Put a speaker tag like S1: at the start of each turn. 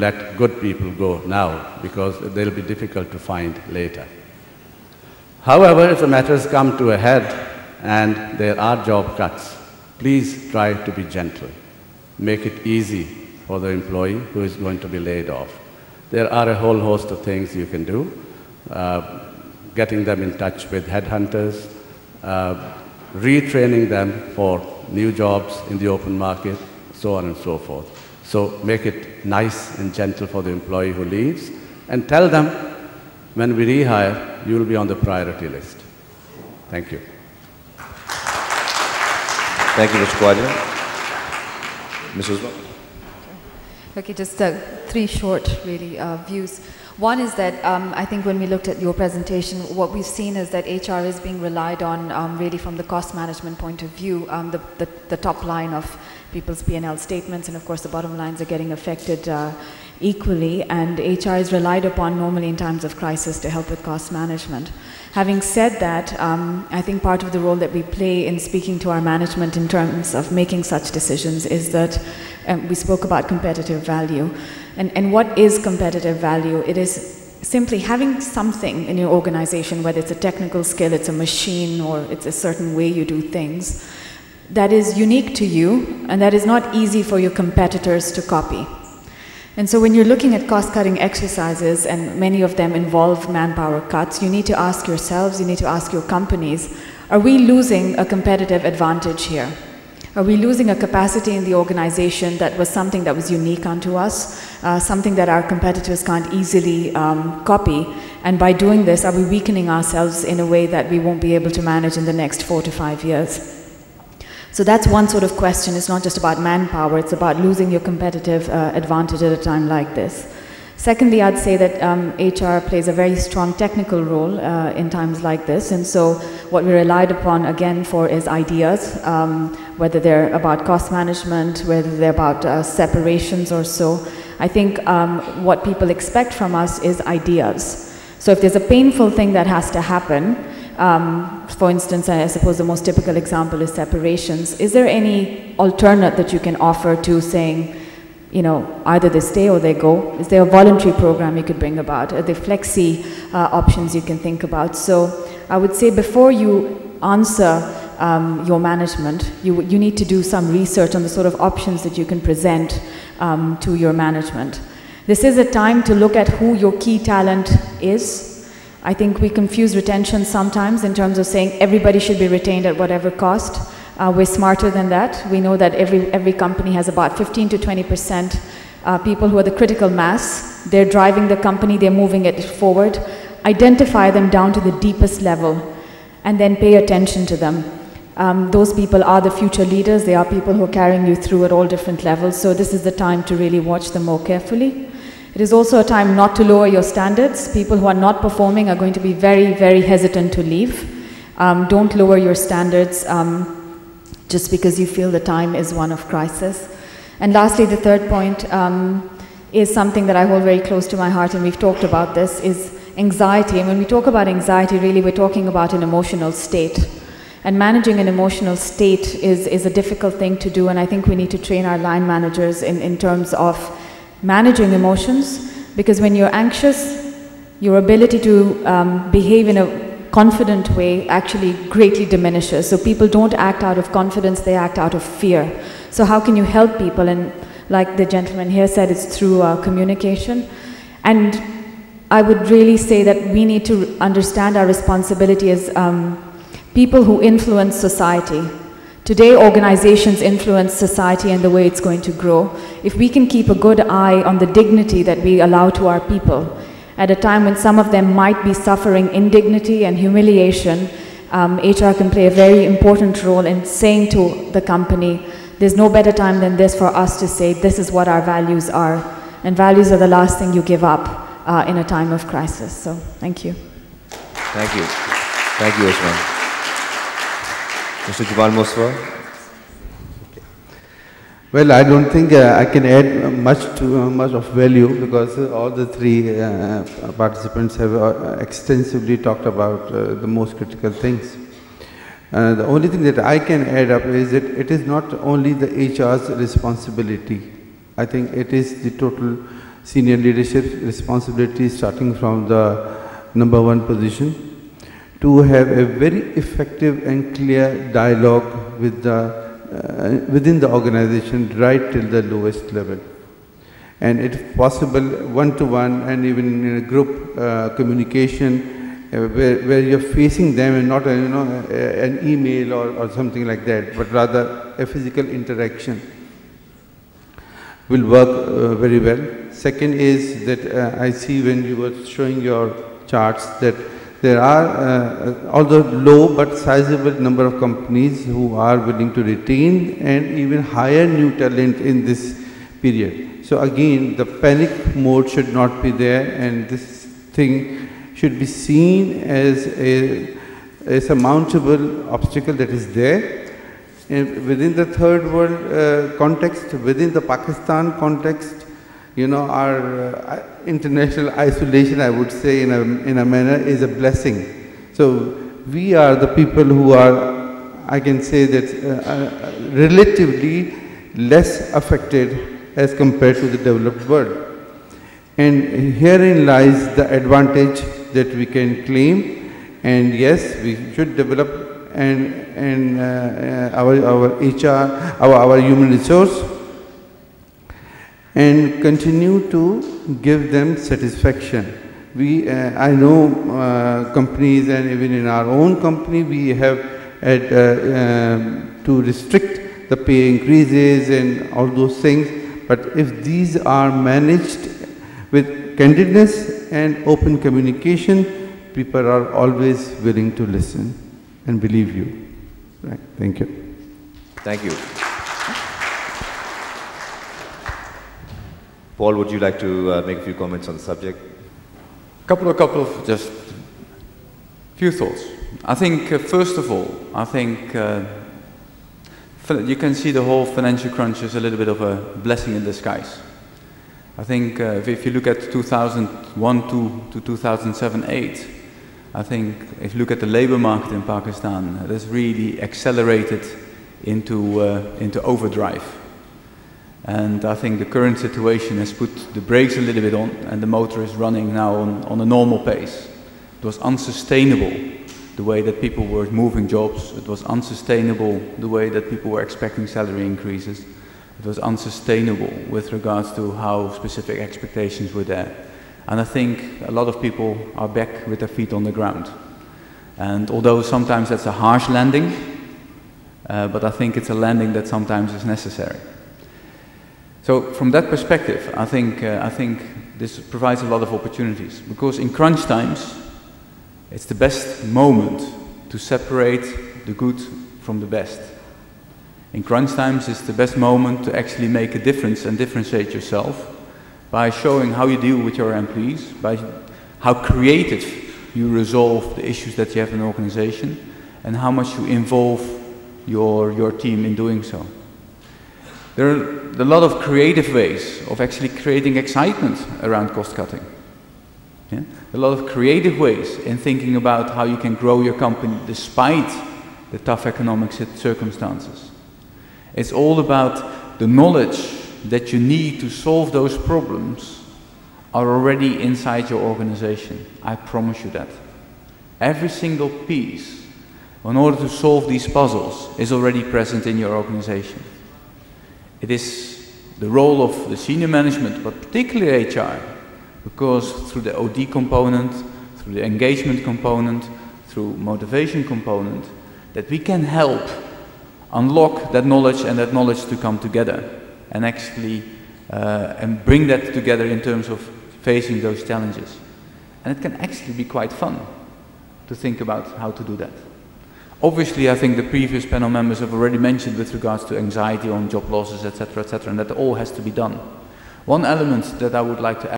S1: let good people go now because they'll be difficult to find later. However, if the matters come to a head and there are job cuts, please try to be gentle. Make it easy for the employee who is going to be laid off. There are a whole host of things you can do, getting them in touch with headhunters, retraining them for new jobs in the open market, so on and so forth. So make it nice and gentle for the employee who leaves, and tell them, when we rehire, you will be on the priority list. Thank you.
S2: Thank you, Mr. Khawaja. Ms. Uzma?
S3: Okay, just three short, really, views. One is that I think when we looked at your presentation, what we've seen is that HR is being relied on really from the cost management point of view. The top line of people's P&L statements and of course the bottom lines are getting affected equally, and HR is relied upon normally in times of crisis to help with cost management. Having said that, I think part of the role that we play in speaking to our management in terms of making such decisions is that we spoke about competitive value. And what is competitive value? It is simply having something in your organization, whether it's a technical skill, it's a machine, or it's a certain way you do things, that is unique to you and that is not easy for your competitors to copy. And so when you're looking at cost-cutting exercises, and many of them involve manpower cuts, you need to ask yourselves, you need to ask your companies, are we losing a competitive advantage here? Are we losing a capacity in the organization that was something that was unique unto us, something that our competitors can't easily copy? And by doing this, are we weakening ourselves in a way that we won't be able to manage in the next 4 to 5 years? So that's one sort of question. It's not just about manpower, it's about losing your competitive advantage at a time like this. Secondly, I'd say that HR plays a very strong technical role in times like this, and so what we relied upon again for is ideas, whether they're about cost management, whether they're about separations or so. I think what people expect from us is ideas. So if there's a painful thing that has to happen, for instance, I suppose the most typical example is separations. Is there any alternate that you can offer to saying, you know, either they stay or they go? Is there a voluntary program you could bring about? Are there flexi options you can think about? So I would say before you answer your management, you need to do some research on the sort of options that you can present to your management. This is a time to look at who your key talent is. I think we confuse retention sometimes in terms of saying everybody should be retained at whatever cost. We're smarter than that. We know that every company has about 15 to 20% people who are the critical mass. They're driving the company, they're moving it forward. Identify them down to the deepest level and then pay attention to them. Those people are the future leaders. They are people who are carrying you through at all different levels. So this is the time to really watch them more carefully. It is also a time not to lower your standards. People who are not performing are going to be very, very hesitant to leave. Don't lower your standards just because you feel the time is one of crisis. And lastly, the third point is something that I hold very close to my heart, and we've talked about this, is anxiety. And when we talk about anxiety, really we're talking about an emotional state. And managing an emotional state is a difficult thing to do, and I think we need to train our line managers in terms of managing emotions, because when you're anxious, your ability to behave in a confident way actually greatly diminishes. So people don't act out of confidence, they act out of fear. So how can you help people? And like the gentleman here said, it's through communication. And I would really say that we need to understand our responsibility as people who influence society. Today, organizations influence society and the way it's going to grow. If we can keep a good eye on the dignity that we allow to our people, at a time when some of them might be suffering indignity and humiliation, HR can play a very important role in saying to the company, there's no better time than this for us to say, this is what our values are. And values are the last thing you give up in a time of crisis. So, thank you.
S2: Thank you. Thank you, Usman. Mr. Jamal Muswa.
S4: Well, I don't think I can add much of value, because all the three participants have extensively talked about the most critical things. The only thing that I can add up is that it is not only the HR's responsibility. I think it is the total senior leadership responsibilities starting from the #1 position, to have a very effective and clear dialogue with within the organization right till the lowest level. And if possible, one-to-one and even in a group communication where you're facing them and not an email or something like that, but rather a physical interaction will work very well. Second is that I see when you were showing your charts that there are, although low but sizable number of companies who are willing to retain and even hire new talent in this period. So again, the panic mode should not be there, and this thing should be seen as a surmountable obstacle that is there. And within the third world context, within the Pakistan context, our international isolation, I would say, in a manner, is a blessing. So we are the people who are, I can say that, relatively less affected as compared to the developed world. And herein lies the advantage that we can claim. And yes, we should develop our HR, our human resource, and continue to give them satisfaction. I know companies, and even in our own company, we have had to restrict the pay increases and all those things. But if these are managed with candidness and open communication, people are always willing to listen and believe you. Right. Thank you.
S2: Thank you. Paul, would you like to make a few comments on the subject?
S5: Couple of just few thoughts. I think, first of all, I think you can see the whole financial crunch as a little bit of a blessing in disguise. I think if you look at 2001 to 2007-8, I think if you look at the labor market in Pakistan, it has really accelerated into overdrive. And I think the current situation has put the brakes a little bit on, and the motor is running now on a normal pace. It was unsustainable the way that people were moving jobs. It was unsustainable the way that people were expecting salary increases. It was unsustainable with regards to how specific expectations were there. And I think a lot of people are back with their feet on the ground. And although sometimes that's a harsh landing, but I think it's a landing that sometimes is necessary. So from that perspective, I think this provides a lot of opportunities, because in crunch times, it's the best moment to separate the good from the best. In crunch times, it's the best moment to actually make a difference and differentiate yourself by showing how you deal with your employees, by how creative you resolve the issues that you have in an organization, and how much you involve your team in doing so. There are a lot of creative ways of actually creating excitement around cost cutting. Yeah? A lot of creative ways in thinking about how you can grow your company despite the tough economic circumstances. It's all about the knowledge that you need to solve those problems are already inside your organization. I promise you that. Every single piece, in order to solve these puzzles, is already present in your organization. It is the role of the senior management, but particularly HR, because through the OD component, through the engagement component, through motivation component, that we can help unlock that knowledge and that knowledge to come together and actually and bring that together in terms of facing those challenges. And it can actually be quite fun to think about how to do that. Obviously, I think the previous panel members have already mentioned with regards to anxiety on job losses, etc., and that all has to be done. One element that I would like to add